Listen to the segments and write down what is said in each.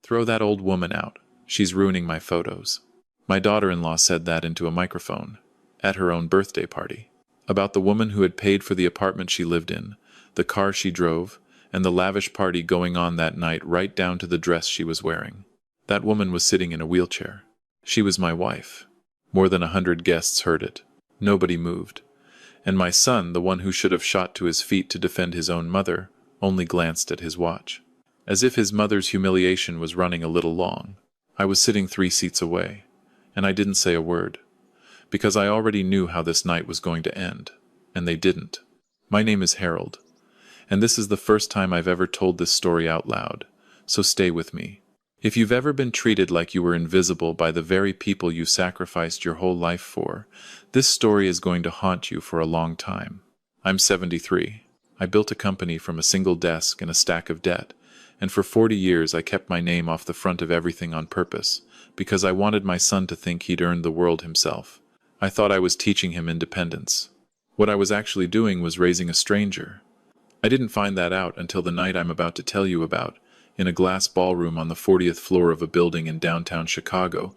Throw that old woman out. She's ruining my photos. My daughter-in-law said that into a microphone, at her own birthday party. About the woman who had paid for the apartment she lived in, the car she drove, and the lavish party going on that night right down to the dress she was wearing. That woman was sitting in a wheelchair. She was my wife. More than 100 guests heard it. Nobody moved. And my son, the one who should have shot to his feet to defend his own mother, only glanced at his watch. As if his mother's humiliation was running a little long. I was sitting 3 seats away, and I didn't say a word, because I already knew how this night was going to end, and they didn't. My name is Harold, and this is the first time I've ever told this story out loud, so stay with me. If you've ever been treated like you were invisible by the very people you sacrificed your whole life for, this story is going to haunt you for a long time. I'm 73. I built a company from a single desk and a stack of debt, and for 40 years I kept my name off the front of everything on purpose, because I wanted my son to think he'd earned the world himself. I thought I was teaching him independence. What I was actually doing was raising a stranger. I didn't find that out until the night I'm about to tell you about, in a glass ballroom on the 40th floor of a building in downtown Chicago,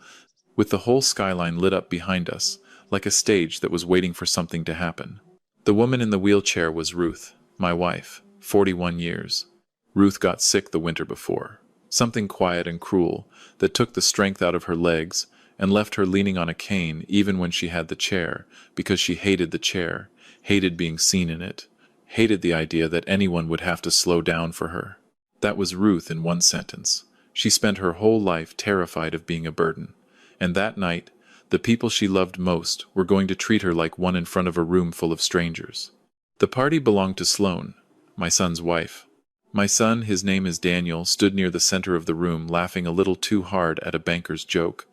with the whole skyline lit up behind us, like a stage that was waiting for something to happen. The woman in the wheelchair was Ruth, my wife, 41 years. Ruth got sick the winter before. Something quiet and cruel that took the strength out of her legs and left her leaning on a cane even when she had the chair, because she hated the chair, hated being seen in it, hated the idea that anyone would have to slow down for her. That was Ruth in one sentence. She spent her whole life terrified of being a burden. And that night, the people she loved most were going to treat her like one in front of a room full of strangers. The party belonged to Sloane, my son's wife. My son, his name is Daniel, stood near the center of the room laughing a little too hard at a banker's joke,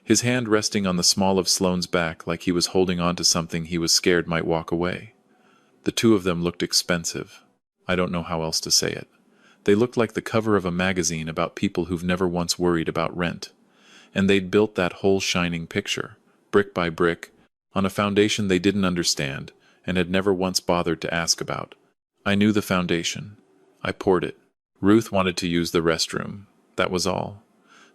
his hand resting on the small of Sloane's back like he was holding on to something he was scared might walk away. The two of them looked expensive. I don't know how else to say it. They looked like the cover of a magazine about people who've never once worried about rent. And they'd built that whole shining picture, brick by brick, on a foundation they didn't understand and had never once bothered to ask about. I knew the foundation. I poured it. Ruth wanted to use the restroom. That was all.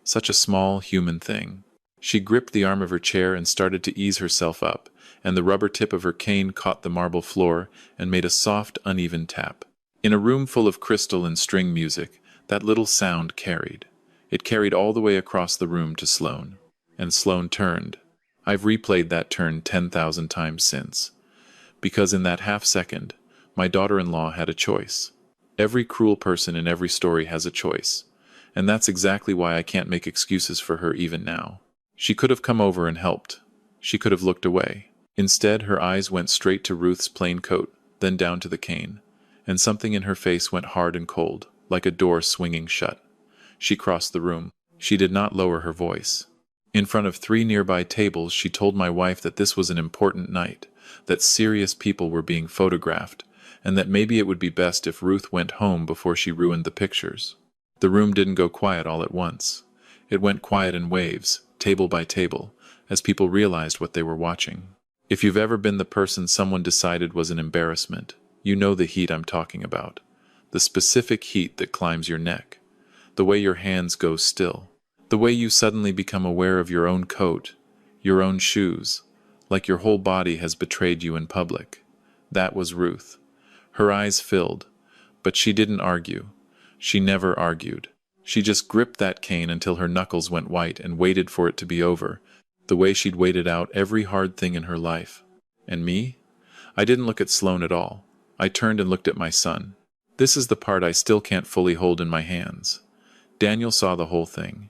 Such a small, human thing. She gripped the arm of her chair and started to ease herself up, and the rubber tip of her cane caught the marble floor and made a soft, uneven tap. In a room full of crystal and string music, that little sound carried. It carried all the way across the room to Sloane. And Sloane turned. I've replayed that turn 10,000 times since. Because in that half second, my daughter-in-law had a choice. Every cruel person in every story has a choice. And that's exactly why I can't make excuses for her even now. She could have come over and helped. She could have looked away. Instead, her eyes went straight to Ruth's plain coat, then down to the cane. And something in her face went hard and cold, like a door swinging shut. She crossed the room. She did not lower her voice. In front of 3 nearby tables, she told my wife that this was an important night, that serious people were being photographed, and that maybe it would be best if Ruth went home before she ruined the pictures. The room didn't go quiet all at once. It went quiet in waves, table by table, as people realized what they were watching. If you've ever been the person someone decided was an embarrassment, you know the heat I'm talking about. The specific heat that climbs your neck. The way your hands go still. The way you suddenly become aware of your own coat, your own shoes, like your whole body has betrayed you in public. That was Ruth. Her eyes filled, but she didn't argue. She never argued. She just gripped that cane until her knuckles went white and waited for it to be over, the way she'd waited out every hard thing in her life. And me? I didn't look at Sloane at all. I turned and looked at my son. This is the part I still can't fully hold in my hands. Daniel saw the whole thing.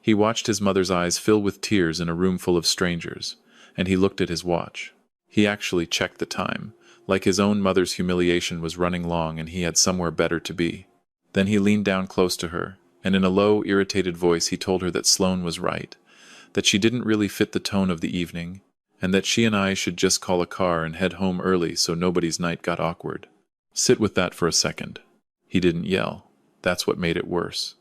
He watched his mother's eyes fill with tears in a room full of strangers, and he looked at his watch. He actually checked the time, like his own mother's humiliation was running long and he had somewhere better to be. Then he leaned down close to her, and in a low, irritated voice he told her that Sloane was right, that she didn't really fit the tone of the evening, and that she and I should just call a car and head home early so nobody's night got awkward. Sit with that for a second. He didn't yell. That's what made it worse.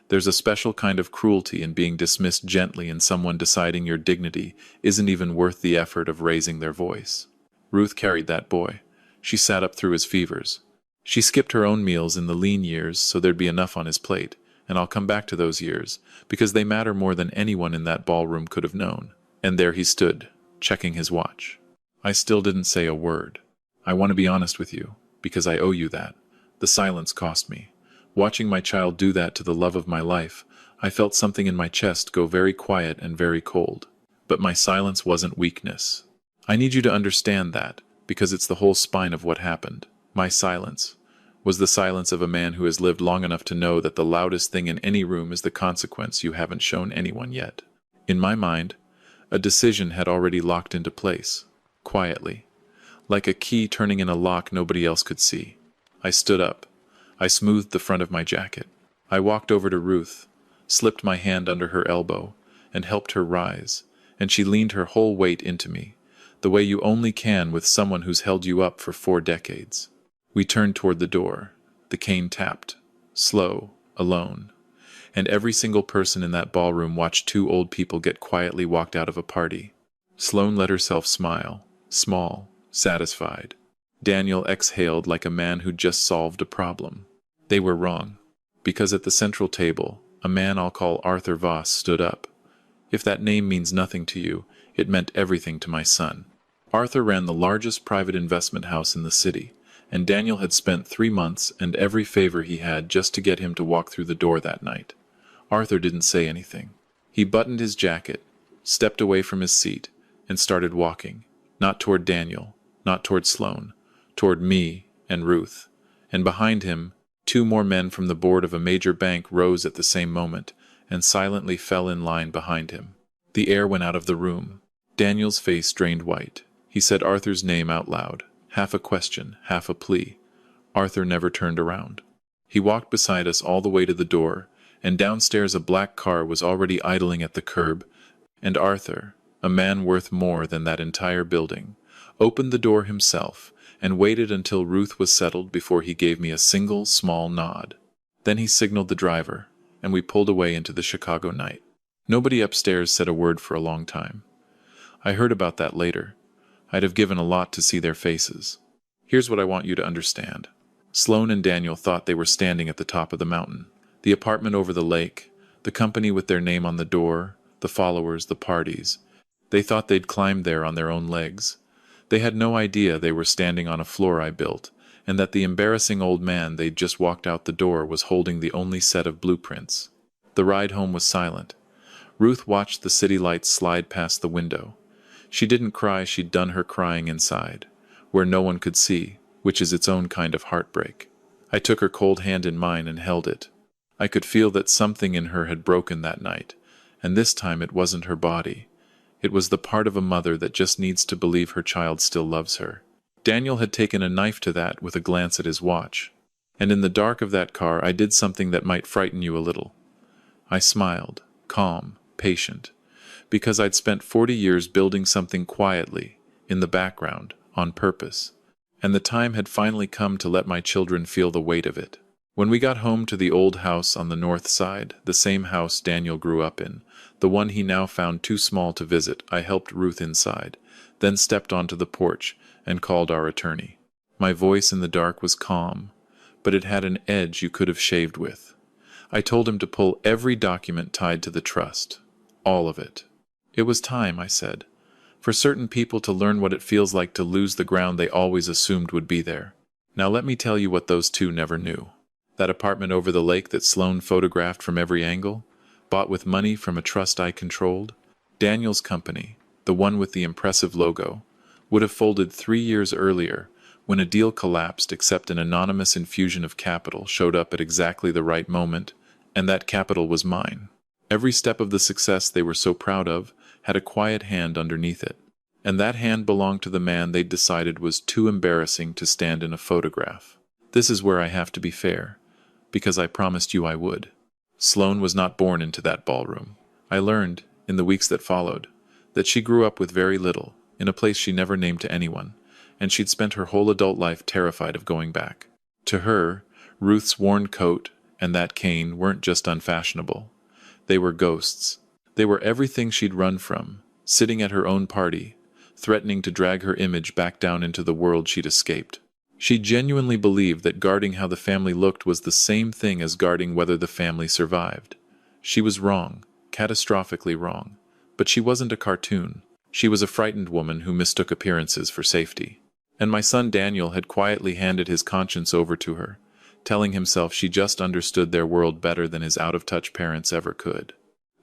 There's a special kind of cruelty in being dismissed gently and someone deciding your dignity isn't even worth the effort of raising their voice. Ruth carried that boy. She sat up through his fevers. She skipped her own meals in the lean years so there'd be enough on his plate, and I'll come back to those years, because they matter more than anyone in that ballroom could have known. And there he stood, checking his watch. I still didn't say a word. I want to be honest with you, because I owe you that. The silence cost me. Watching my child do that to the love of my life, I felt something in my chest go very quiet and very cold. But my silence wasn't weakness. I need you to understand that, because it's the whole spine of what happened. My silence was the silence of a man who has lived long enough to know that the loudest thing in any room is the consequence you haven't shown anyone yet. In my mind, a decision had already locked into place, quietly, like a key turning in a lock nobody else could see. I stood up. I smoothed the front of my jacket. I walked over to Ruth, slipped my hand under her elbow, and helped her rise, and she leaned her whole weight into me, the way you only can with someone who's held you up for 4 decades. We turned toward the door. The cane tapped, slow, alone, and every single person in that ballroom watched 2 old people get quietly walked out of a party. Sloane let herself smile, small, satisfied. Daniel exhaled like a man who'd just solved a problem. They were wrong, because at the central table, a man I'll call Arthur Voss stood up. If that name means nothing to you, it meant everything to my son. Arthur ran the largest private investment house in the city, and Daniel had spent 3 months and every favor he had just to get him to walk through the door that night. Arthur didn't say anything. He buttoned his jacket, stepped away from his seat, and started walking, not toward Daniel, not toward Sloane, toward me and Ruth. And behind him, 2 more men from the board of a major bank rose at the same moment and silently fell in line behind him. The air went out of the room. Daniel's face drained white. He said Arthur's name out loud, half a question, half a plea. Arthur never turned around. He walked beside us all the way to the door, and downstairs a black car was already idling at the curb, and Arthur, a man worth more than that entire building, opened the door himself and waited until Ruth was settled before he gave me a single small nod. Then he signaled the driver, and we pulled away into the Chicago night. Nobody upstairs said a word for a long time. I heard about that later. I'd have given a lot to see their faces. Here's what I want you to understand. Sloane and Daniel thought they were standing at the top of the mountain. The apartment over the lake, the company with their name on the door, the followers, the parties. They thought they'd climbed there on their own legs. They had no idea they were standing on a floor I built, and that the embarrassing old man they'd just walked out the door was holding the only set of blueprints. The ride home was silent. Ruth watched the city lights slide past the window. She didn't cry, she'd done her crying inside, where no one could see, which is its own kind of heartbreak. I took her cold hand in mine and held it. I could feel that something in her had broken that night, and this time it wasn't her body. It was the part of a mother that just needs to believe her child still loves her. Daniel had taken a knife to that with a glance at his watch, and in the dark of that car I did something that might frighten you a little. I smiled, calm, patient, because I'd spent 40 years building something quietly, in the background, on purpose, and the time had finally come to let my children feel the weight of it. When we got home to the old house on the north side, the same house Daniel grew up in, the one he now found too small to visit, I helped Ruth inside, then stepped onto the porch and called our attorney. My voice in the dark was calm, but it had an edge you could have shaved with. I told him to pull every document tied to the trust. All of it. It was time, I said, for certain people to learn what it feels like to lose the ground they always assumed would be there. Now let me tell you what those 2 never knew. That apartment over the lake that Sloane photographed from every angle, bought with money from a trust I controlled, Daniel's company, the one with the impressive logo, would have folded 3 years earlier when a deal collapsed except an anonymous infusion of capital showed up at exactly the right moment, and that capital was mine. Every step of the success they were so proud of had a quiet hand underneath it, and that hand belonged to the man they'd decided was too embarrassing to stand in a photograph. This is where I have to be fair, because I promised you I would. Sloane was not born into that ballroom. I learned, in the weeks that followed, that she grew up with very little, in a place she never named to anyone, and she'd spent her whole adult life terrified of going back. To her, Ruth's worn coat and that cane weren't just unfashionable. They were ghosts. They were everything she'd run from, sitting at her own party, threatening to drag her image back down into the world she'd escaped. She genuinely believed that guarding how the family looked was the same thing as guarding whether the family survived. She was wrong, catastrophically wrong. But she wasn't a cartoon. She was a frightened woman who mistook appearances for safety. And my son Daniel had quietly handed his conscience over to her, telling himself she just understood their world better than his out-of-touch parents ever could.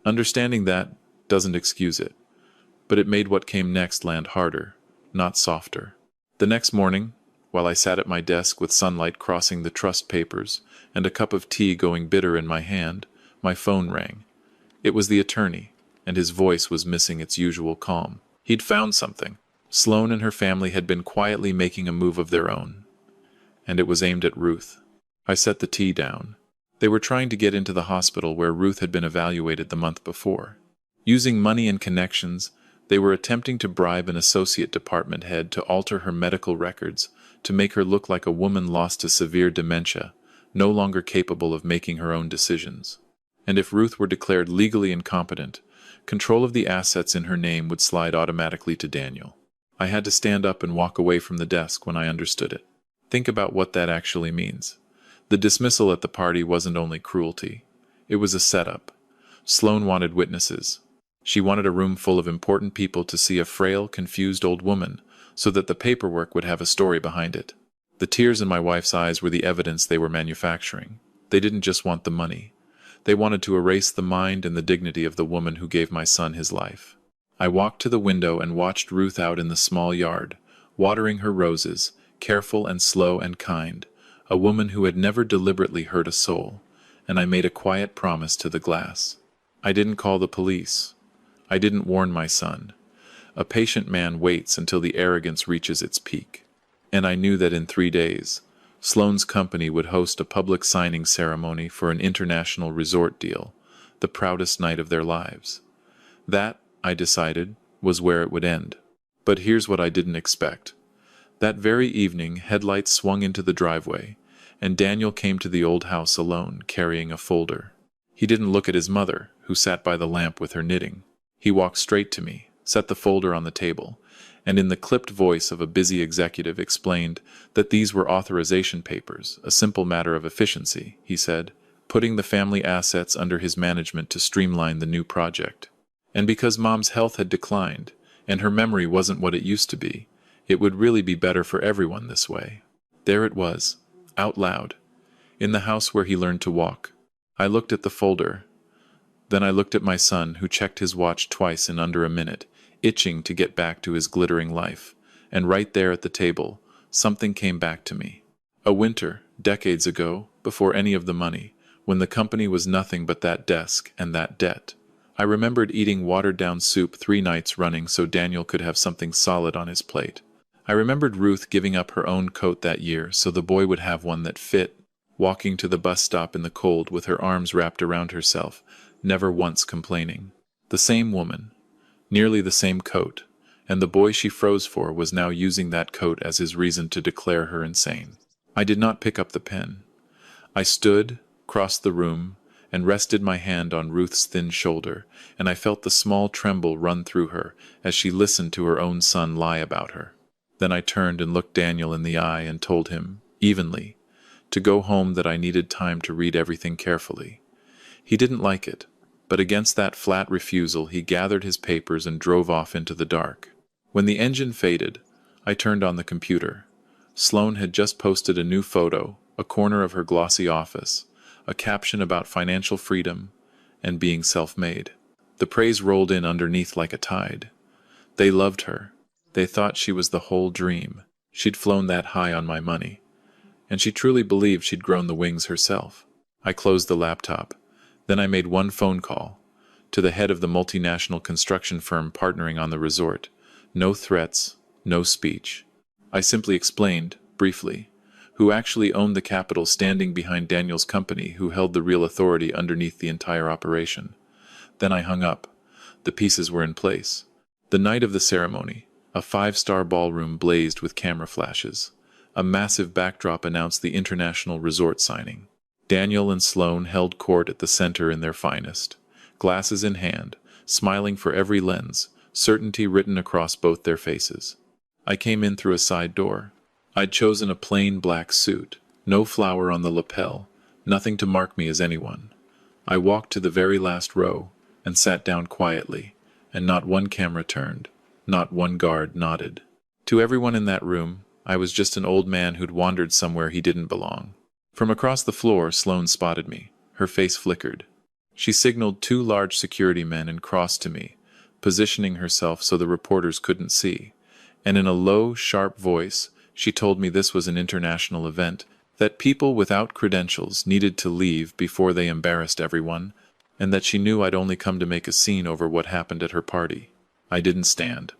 Understanding that doesn't excuse it, but it made what came next land harder, not softer. The next morning, while I sat at my desk with sunlight crossing the trust papers and a cup of tea going bitter in my hand, my phone rang. It was the attorney, and his voice was missing its usual calm. He'd found something. Sloane and her family had been quietly making a move of their own, and it was aimed at Ruth. I set the tea down. They were trying to get into the hospital where Ruth had been evaluated the month before. Using money and connections, they were attempting to bribe an associate department head to alter her medical records to make her look like a woman lost to severe dementia, no longer capable of making her own decisions. And if Ruth were declared legally incompetent, control of the assets in her name would slide automatically to Daniel. I had to stand up and walk away from the desk when I understood it. Think about what that actually means. The dismissal at the party wasn't only cruelty. It was a setup. Sloane wanted witnesses. She wanted a room full of important people to see a frail, confused old woman, so that the paperwork would have a story behind it. The tears in my wife's eyes were the evidence they were manufacturing. They didn't just want the money. They wanted to erase the mind and the dignity of the woman who gave my son his life. I walked to the window and watched Ruth out in the small yard, watering her roses, careful and slow and kind, a woman who had never deliberately hurt a soul, and I made a quiet promise to the glass. I didn't call the police. I didn't warn my son. A patient man waits until the arrogance reaches its peak. And I knew that in 3 days, Sloane's company would host a public signing ceremony for an international resort deal, the proudest night of their lives. That, I decided, was where it would end. But here's what I didn't expect. That very evening, headlights swung into the driveway, and Daniel came to the old house alone, carrying a folder. He didn't look at his mother, who sat by the lamp with her knitting. He walked straight to me, set the folder on the table, and in the clipped voice of a busy executive explained that these were authorization papers, a simple matter of efficiency, he said, putting the family assets under his management to streamline the new project. And because Mom's health had declined, and her memory wasn't what it used to be, it would really be better for everyone this way. There it was, out loud, in the house where he learned to walk. I looked at the folder. Then I looked at my son, who checked his watch twice in under a minute, itching to get back to his glittering life. And right there at the table, something came back to me. A winter, decades ago, before any of the money, when the company was nothing but that desk and that debt. I remembered eating watered-down soup 3 nights running so Daniel could have something solid on his plate. I remembered Ruth giving up her own coat that year so the boy would have one that fit, walking to the bus stop in the cold with her arms wrapped around herself, never once complaining. The same woman, nearly the same coat, and the boy she froze for was now using that coat as his reason to declare her insane. I did not pick up the pen. I stood, crossed the room, and rested my hand on Ruth's thin shoulder, and I felt the small tremble run through her as she listened to her own son lie about her. Then I turned and looked Daniel in the eye and told him, evenly, to go home, that I needed time to read everything carefully. He didn't like it, but against that flat refusal he gathered his papers and drove off into the dark. When the engine faded, I turned on the computer. Sloane had just posted a new photo, a corner of her glossy office, a caption about financial freedom and being self-made. The praise rolled in underneath like a tide. They loved her. They thought she was the whole dream. She'd flown that high on my money. And she truly believed she'd grown the wings herself. I closed the laptop. Then I made one phone call, to the head of the multinational construction firm partnering on the resort. No threats, no speech. I simply explained, briefly, who actually owned the capital standing behind Daniel's company, who held the real authority underneath the entire operation. Then I hung up. The pieces were in place. The night of the ceremony, a 5-star ballroom blazed with camera flashes. A massive backdrop announced the international resort signing. Daniel and Sloane held court at the center in their finest, glasses in hand, smiling for every lens, certainty written across both their faces. I came in through a side door. I'd chosen a plain black suit, no flower on the lapel, nothing to mark me as anyone. I walked to the very last row and sat down quietly, and not one camera turned, not one guard nodded. To everyone in that room, I was just an old man who'd wandered somewhere he didn't belong. From across the floor, Sloane spotted me. Her face flickered. She signaled 2 large security men and crossed to me, positioning herself so the reporters couldn't see. And in a low, sharp voice, she told me this was an international event, that people without credentials needed to leave before they embarrassed everyone, and that she knew I'd only come to make a scene over what happened at her party. I didn't stand.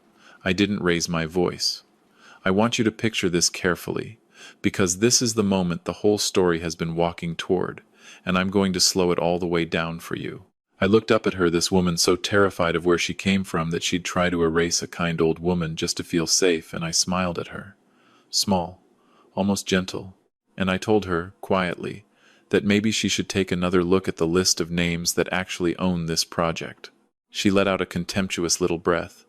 I didn't raise my voice. I want you to picture this carefully, because this is the moment the whole story has been walking toward, and I'm going to slow it all the way down for you. I looked up at her, this woman so terrified of where she came from that she'd try to erase a kind old woman just to feel safe, and I smiled at her. Small, almost gentle, and I told her, quietly, that maybe she should take another look at the list of names that actually own this project. She let out a contemptuous little breath.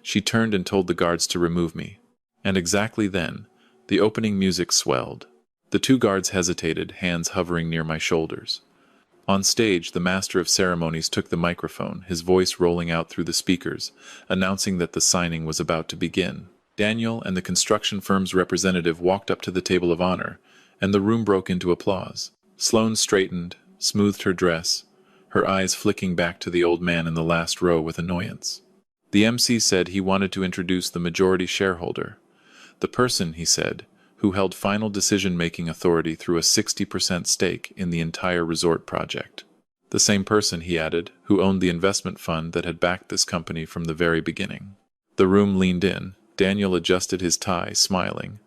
She turned and told the guards to remove me. And exactly then, the opening music swelled. The 2 guards hesitated, hands hovering near my shoulders. On stage, the master of ceremonies took the microphone, his voice rolling out through the speakers, announcing that the signing was about to begin. Daniel and the construction firm's representative walked up to the table of honor, and the room broke into applause. Sloane straightened, smoothed her dress, her eyes flicking back to the old man in the last row with annoyance. The MC said he wanted to introduce the majority shareholder. The person, he said, who held final decision-making authority through a 60% stake in the entire resort project. The same person, he added, who owned the investment fund that had backed this company from the very beginning. The room leaned in. Daniel adjusted his tie, smiling,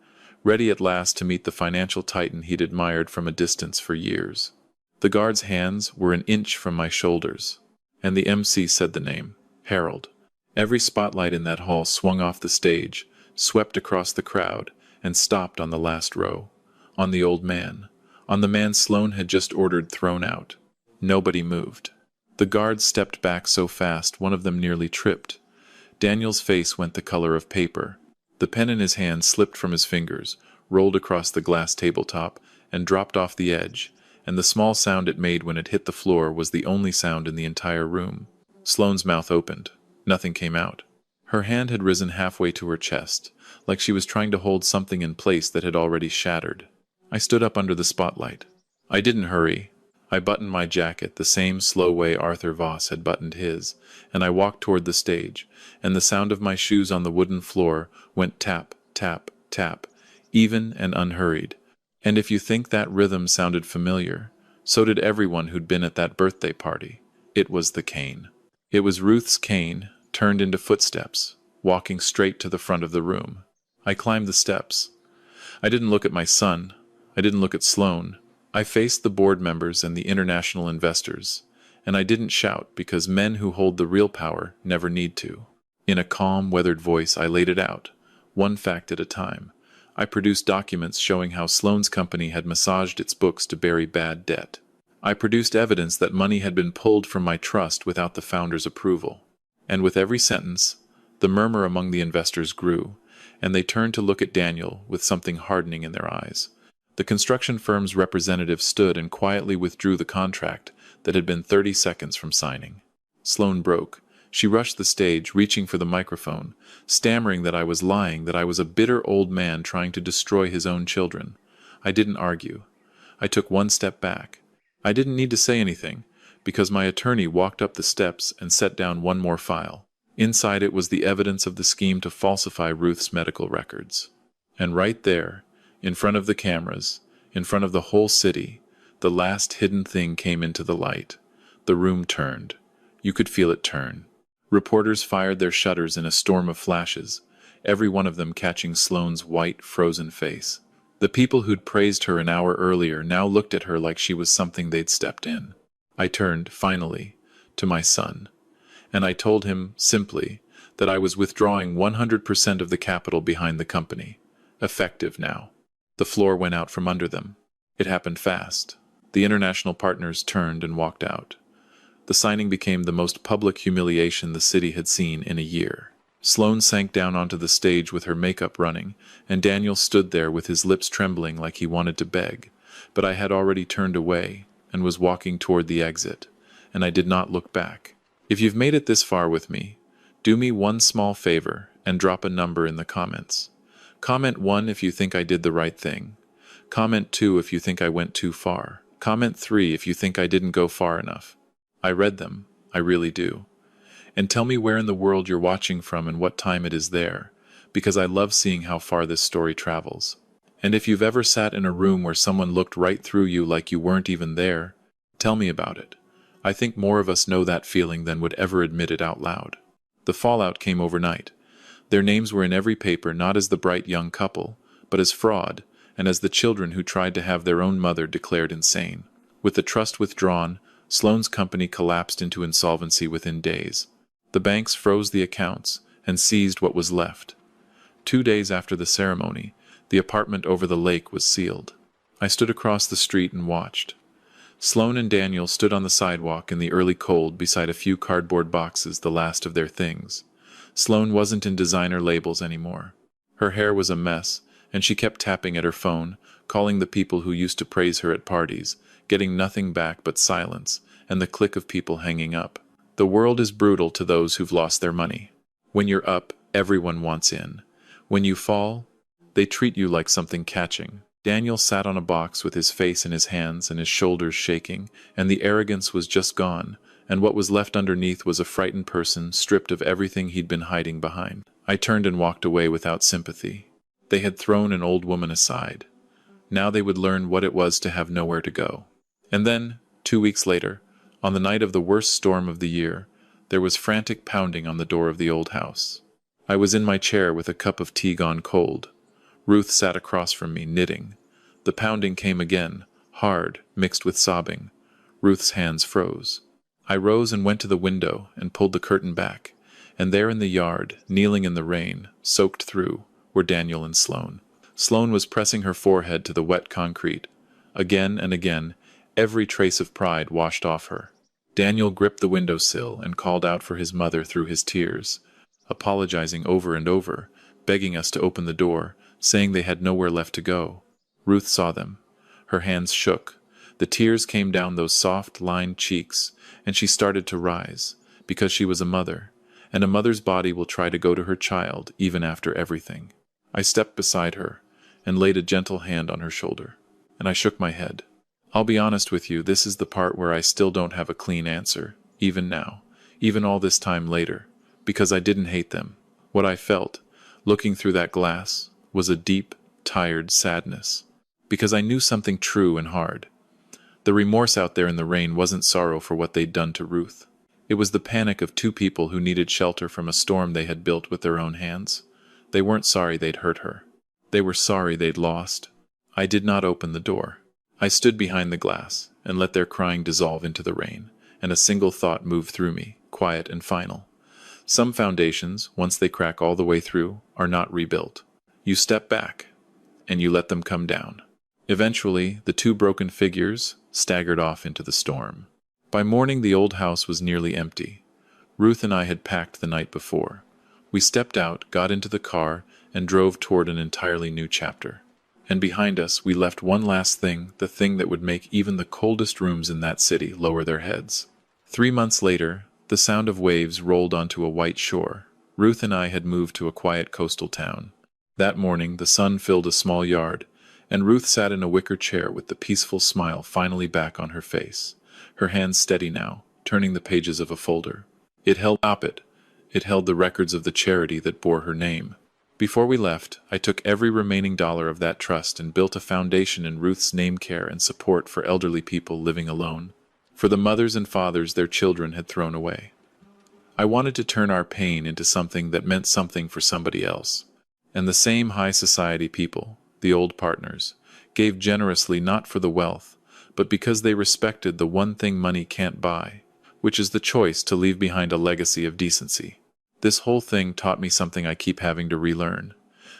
ready at last to meet the financial titan he'd admired from a distance for years. The guard's hands were an inch from my shoulders, and the MC said the name, Harold. Every spotlight in that hall swung off the stage, swept across the crowd, and stopped on the last row, on the old man, on the man Sloane had just ordered thrown out. Nobody moved. The guards stepped back so fast one of them nearly tripped. Daniel's face went the color of paper. The pen in his hand slipped from his fingers, rolled across the glass tabletop, and dropped off the edge, and the small sound it made when it hit the floor was the only sound in the entire room. Sloane's mouth opened. Nothing came out. Her hand had risen halfway to her chest, like she was trying to hold something in place that had already shattered. I stood up under the spotlight. I didn't hurry. I buttoned my jacket the same slow way Arthur Voss had buttoned his, and I walked toward the stage, and the sound of my shoes on the wooden floor went tap, tap, tap, even and unhurried. And if you think that rhythm sounded familiar, so did everyone who'd been at that birthday party. It was the cane. It was Ruth's cane, turned into footsteps, walking straight to the front of the room. I climbed the steps. I didn't look at my son. I didn't look at Sloane. I faced the board members and the international investors, and I didn't shout because men who hold the real power never need to. In a calm, weathered voice, I laid it out, one fact at a time. I produced documents showing how Sloane's company had massaged its books to bury bad debt. I produced evidence that money had been pulled from my trust without the founder's approval. And with every sentence, the murmur among the investors grew, and they turned to look at Daniel with something hardening in their eyes. The construction firm's representative stood and quietly withdrew the contract that had been 30 seconds from signing. Sloane broke. She rushed the stage, reaching for the microphone, stammering that I was lying, that I was a bitter old man trying to destroy his own children. I didn't argue. I took one step back. I didn't need to say anything, because my attorney walked up the steps and set down one more file. Inside it was the evidence of the scheme to falsify Ruth's medical records. And right there, in front of the cameras, in front of the whole city, the last hidden thing came into the light. The room turned. You could feel it turn. Reporters fired their shutters in a storm of flashes, every one of them catching Sloane's white, frozen face. The people who'd praised her an hour earlier now looked at her like she was something they'd stepped in. I turned, finally, to my son, and I told him, simply, that I was withdrawing 100% of the capital behind the company. Effective now. The floor went out from under them. It happened fast. The international partners turned and walked out. The signing became the most public humiliation the city had seen in a year. Sloane sank down onto the stage with her makeup running, and Daniel stood there with his lips trembling like he wanted to beg, but I had already turned away and was walking toward the exit, and I did not look back. If you've made it this far with me, do me one small favor and drop a number in the comments. Comment 1 if you think I did the right thing. Comment 2 if you think I went too far. Comment 3 if you think I didn't go far enough. I read them, I really do. And tell me where in the world you're watching from and what time it is there, because I love seeing how far this story travels. And if you've ever sat in a room where someone looked right through you like you weren't even there, tell me about it. I think more of us know that feeling than would ever admit it out loud. The fallout came overnight. Their names were in every paper, not as the bright young couple, but as fraud, and as the children who tried to have their own mother declared insane. With the trust withdrawn, Sloane's company collapsed into insolvency within days. The banks froze the accounts and seized what was left. 2 days after the ceremony, the apartment over the lake was sealed. I stood across the street and watched. Sloane and Daniel stood on the sidewalk in the early cold beside a few cardboard boxes, the last of their things. Sloane wasn't in designer labels anymore. Her hair was a mess, and she kept tapping at her phone, calling the people who used to praise her at parties, getting nothing back but silence and the click of people hanging up. The world is brutal to those who've lost their money. When you're up, everyone wants in. When you fall, they treat you like something catching. Daniel sat on a box with his face in his hands and his shoulders shaking, and the arrogance was just gone, and what was left underneath was a frightened person stripped of everything he'd been hiding behind. I turned and walked away without sympathy. They had thrown an old woman aside. Now they would learn what it was to have nowhere to go. And then, 2 weeks later, on the night of the worst storm of the year, there was frantic pounding on the door of the old house. I was in my chair with a cup of tea gone cold. Ruth sat across from me, knitting. The pounding came again, hard, mixed with sobbing. Ruth's hands froze. I rose and went to the window and pulled the curtain back, and there in the yard, kneeling in the rain, soaked through, were Daniel and Sloane. Sloane was pressing her forehead to the wet concrete. Again and again, every trace of pride washed off her. Daniel gripped the windowsill and called out for his mother through his tears, apologizing over and over, begging us to open the door, saying they had nowhere left to go. Ruth saw them. Her hands shook. The tears came down those soft, lined cheeks, and she started to rise, because she was a mother, and a mother's body will try to go to her child even after everything. I stepped beside her and laid a gentle hand on her shoulder, and I shook my head. I'll be honest with you, this is the part where I still don't have a clean answer, even now, even all this time later, because I didn't hate them. What I felt, looking through that glass, was a deep, tired sadness, because I knew something true and hard. The remorse out there in the rain wasn't sorrow for what they'd done to Ruth. It was the panic of two people who needed shelter from a storm they had built with their own hands. They weren't sorry they'd hurt her. They were sorry they'd lost. I did not open the door. I stood behind the glass and let their crying dissolve into the rain, and a single thought moved through me, quiet and final. Some foundations, once they crack all the way through, are not rebuilt. You step back, and you let them come down. Eventually, the two broken figures staggered off into the storm. By morning, the old house was nearly empty. Ruth and I had packed the night before. We stepped out, got into the car, and drove toward an entirely new chapter. And behind us, we left one last thing, the thing that would make even the coldest rooms in that city lower their heads. 3 months later, the sound of waves rolled onto a white shore. Ruth and I had moved to a quiet coastal town. That morning, the sun filled a small yard, and Ruth sat in a wicker chair with the peaceful smile finally back on her face, her hands steady now, turning the pages of a folder. It held It held the records of the charity that bore her name. Before we left, I took every remaining dollar of that trust and built a foundation in Ruth's name, care and support for elderly people living alone, for the mothers and fathers their children had thrown away. I wanted to turn our pain into something that meant something for somebody else. And the same high society people, the old partners, gave generously not for the wealth, but because they respected the one thing money can't buy, which is the choice to leave behind a legacy of decency. This whole thing taught me something I keep having to relearn.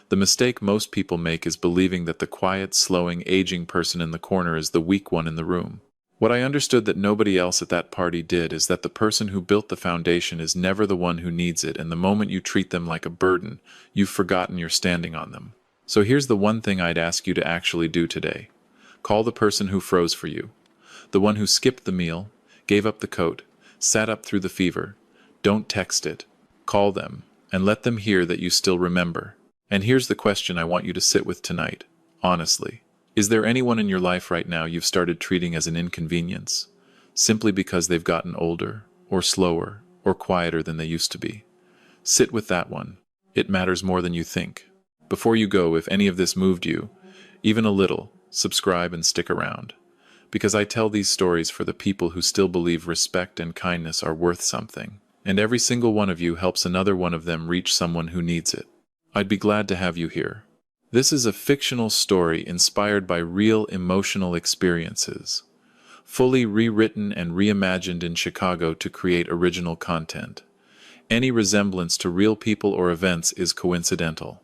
The mistake most people make is believing that the quiet, slowing, aging person in the corner is the weak one in the room. What I understood that nobody else at that party did is that the person who built the foundation is never the one who needs it, and the moment you treat them like a burden, you've forgotten you're standing on them. So here's the one thing I'd ask you to actually do today. Call the person who froze for you. The one who skipped the meal, gave up the coat, sat up through the fever. Don't text it. Call them, and let them hear that you still remember. And here's the question I want you to sit with tonight, honestly. Is there anyone in your life right now you've started treating as an inconvenience, simply because they've gotten older, or slower, or quieter than they used to be? Sit with that one. It matters more than you think. Before you go, if any of this moved you, even a little, subscribe and stick around. Because I tell these stories for the people who still believe respect and kindness are worth something, and every single one of you helps another one of them reach someone who needs it. I'd be glad to have you here. This is a fictional story inspired by real emotional experiences, fully rewritten and reimagined in Chicago to create original content. Any resemblance to real people or events is coincidental.